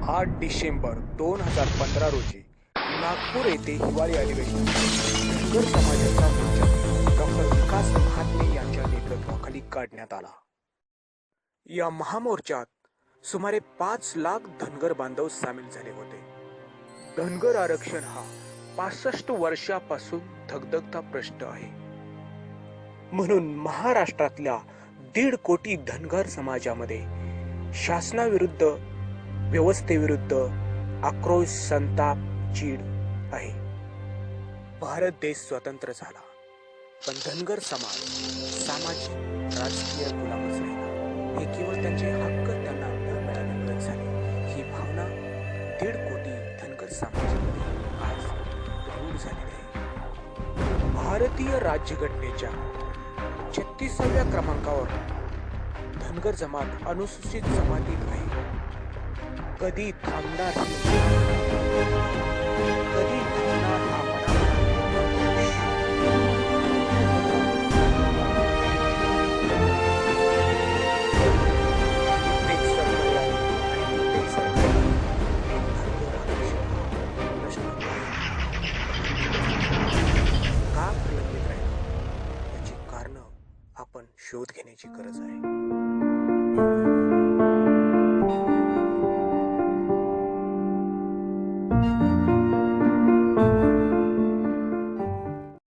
8 डिसेंबर 2015 रोजी नागपूर येथे हिवाळी अधिवेशन धनगर समाजाचा मोर्चा डॉक्टर विकास महात्मे यांच्या नेतृत्वाखाली काढण्यात आला. या महामोर्चात सुमारे 5 लाख धनगर बांधव सामील झाले होते. धनगर आरक्षण हा 65 वर्षापासून धगधगता प्रश्न आहे. म्हणून महाराष्ट्रातल्या 1.5 कोटी धनगर समाजामध्ये शासनाविरुद्ध, व्यवस्थेविरुद्ध आक्रोश, संताप, चीड आहे. भारत देश स्वतंत्र झाला, पण धनगर समाज सामाजिक, राजकीय गुलामच राहिला. हे केवळ त्यांचे हक्क त्यांना न मिळाल्यामुळेच झाले. ही भावना 1.5 कोटी धनगर समाजामध्ये आज रूढ झालेली आहे. भारतीय राज्यघटनेच्या 36व्या क्रमांकावर धनगर जमात अनुसूचित जमातीत आहे. कधी थांबणार हा का प्रलंबित राहिला याची कारण आपण शोध घेण्याची गरज आहे.